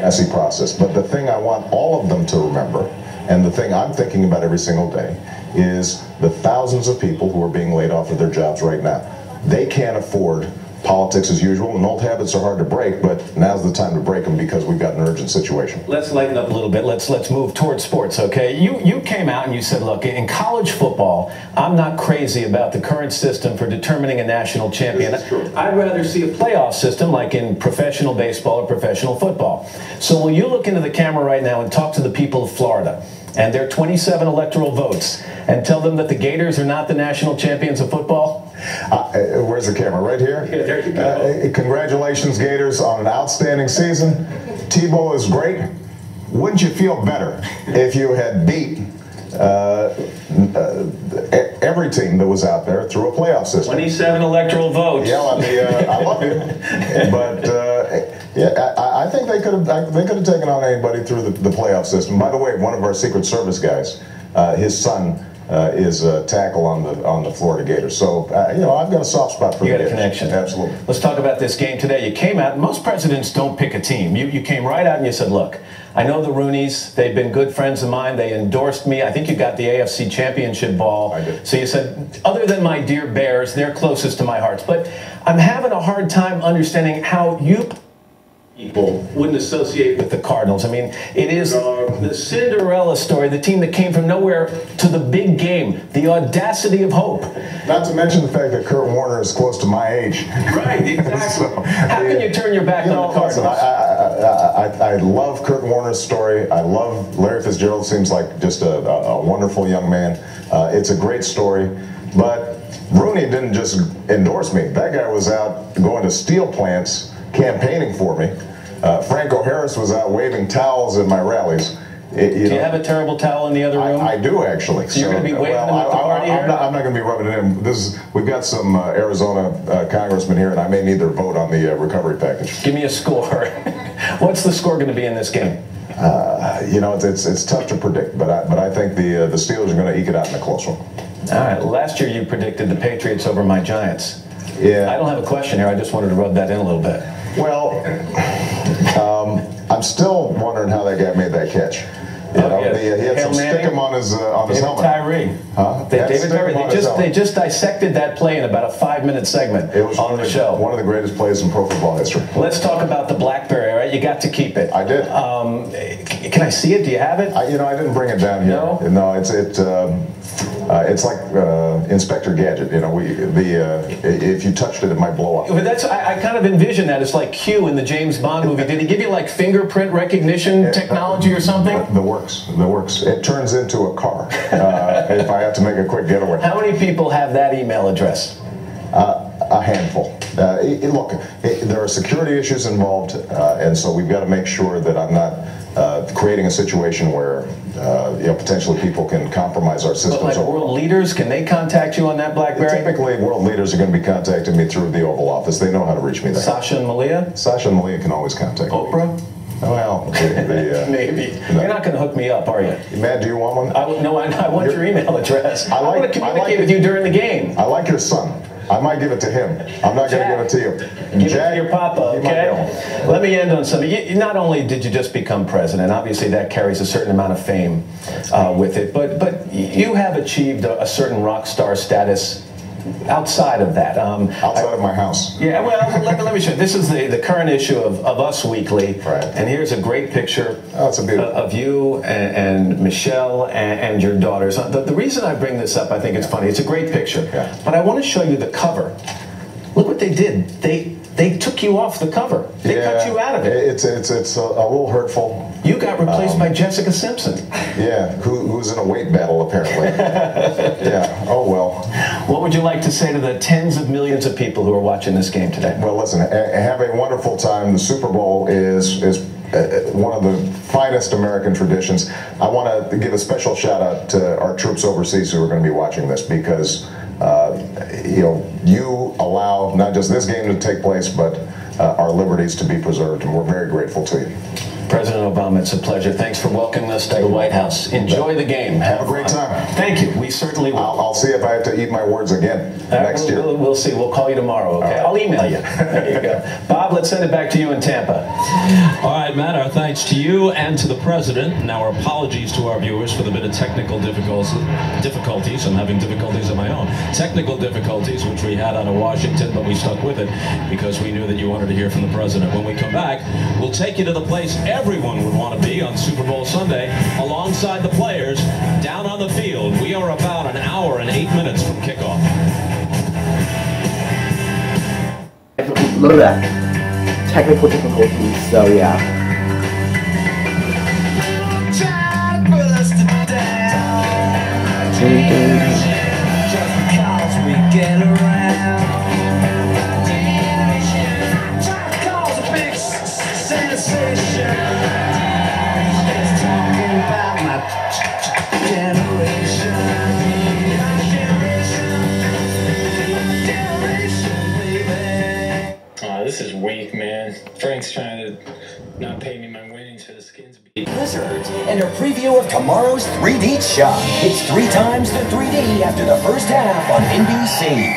messy process. But the thing I want all of them to remember, and the thing I'm thinking about every single day, is the thousands of people who are being laid off of their jobs right now. They can't afford politics as usual, and old habits are hard to break, but now's the time to break them because we've got an urgent situation. Let's lighten up a little bit. Let's move towards sports, okay? You came out and you said, look, in college football, I'm not crazy about the current system for determining a national champion. I'd rather see a playoff system like in professional baseball or professional football. So will you look into the camera right now and talk to the people of Florida and their 27 electoral votes and tell them that the Gators are not the national champions of football? Where's the camera? Right here? Yeah, there you go. Congratulations, Gators, on an outstanding season. Tebow is great. Wouldn't you feel better if you had beat every team that was out there through a playoff system? 27 electoral votes. Yeah, I love you. But yeah, I think they could have taken on anybody through the playoff system. By the way, one of our Secret Service guys, his son is a tackle on the Florida Gators. So you know, I've got a soft spot for the Gators. You got a connection. Absolutely. Let's talk about this game today. You came out. Most presidents don't pick a team. You came right out and you said, look, I know the Rooneys. They've been good friends of mine. They endorsed me. I think you got the AFC Championship ball. I did. So you said, other than my dear Bears, they're closest to my heart. But I'm having a hard time understanding how you people wouldn't associate with the Cardinals. I mean, it is the Cinderella story, the team that came from nowhere to the big game, the audacity of hope. Not to mention the fact that Kurt Warner is close to my age. Right, exactly. So, how can you turn your back on the Cardinals? I love Kurt Warner's story. I love Larry Fitzgerald. Seems like just a wonderful young man. It's a great story. But Rooney didn't just endorse me. That guy was out going to steel plants campaigning for me. Franco Harris was out waving towels at my rallies. Do you have a terrible towel in the other room? I do, actually. So you're going to be waving them at the party here? I'm not going to be rubbing it in. We've got some Arizona congressmen here, and I may need their vote on the recovery package. Give me a score. What's the score going to be in this game? You know, it's tough to predict, but I think the Steelers are going to eke it out in a close one. All right. Last year you predicted the Patriots over my Giants. Yeah. I don't have a question here. I just wanted to rub that in a little bit. Well, I'm still wondering how that guy made that catch. You know, he had some stickum on his helmet. Tyree. Huh? David Tyree. They just dissected that play in about a 5-minute segment on the show. One of the greatest plays in pro football history. Let's talk about the BlackBerry. All right, you got to keep it. I did. Can I see it? Do you have it? You know, I didn't bring it down here. No, it's like Inspector Gadget. You know, if you touched it, it might blow up. But I kind of envision that. It's like Q in the James Bond movie. Did he give you like fingerprint recognition technology or something? The works. It turns into a car if I have to make a quick getaway. How many people have that email address? A handful. Look, there are security issues involved, and so we've got to make sure that I'm not creating a situation where potentially people can compromise our systems. But like world leaders, can they contact you on that BlackBerry? Typically, world leaders are going to be contacting me through the Oval Office. They know how to reach me there. Sasha and Malia? Sasha and Malia can always contact me. Oprah? Well, maybe. No. You're not going to hook me up, are you? Matt, do you want one? I want your email address. I want to communicate with you during the game. I like your son. I might give it to him. I'm not going to give it to you. Give it to your papa, okay? Let me end on something. Not only did you just become president, obviously that carries a certain amount of fame with it, but you have achieved a certain rock star status outside of that. Outside of my house. Yeah, well, let me show you. This is the current issue of Us Weekly. Right. And here's a great picture of you and Michelle and your daughters. The reason I bring this up, I think it's funny. It's a great picture. Yeah. But I want to show you the cover. Look what they did. They took you off the cover. They cut you out of it. It's a little hurtful. You got replaced by Jessica Simpson. Yeah, who's in a weight battle apparently. Yeah. Oh well. What would you like to say to the tens of millions of people who are watching this game today? Well, listen. Have a wonderful time. The Super Bowl is one of the finest American traditions. I want to give a special shout out to our troops overseas who are going to be watching this because you allow not just this game to take place, but our liberties to be preserved, and we're very grateful to you. President Obama, it's a pleasure. Thanks for welcoming us to the White House. Enjoy the game. Have a great time. Thank you. We certainly will. I'll see if I have to eat my words again next year. We'll see. We'll call you tomorrow, okay? Right. I'll email you. There you go. Bob, let's send it back to you in Tampa. All right, Matt, our thanks to you and to the President, and our apologies to our viewers for the bit of technical difficulties. I'm having difficulties of my own. Technical difficulties, which we had out of Washington, but we stuck with it because we knew that you wanted to hear from the President. When we come back, we'll take you to the place everyone would want to be on Super Bowl Sunday, alongside the players, down on the field. We are about an hour and 8 minutes from kickoff. A little bit technical difficulties, so yeah. Just because we get around, cause a big sensation. It's talking about my generation. This is weak, man. Frank's trying to not pay me my winnings for the Skins beat. Wizards and a preview of tomorrow's 3D shot. It's 3 times the 3D after the first half on NBC.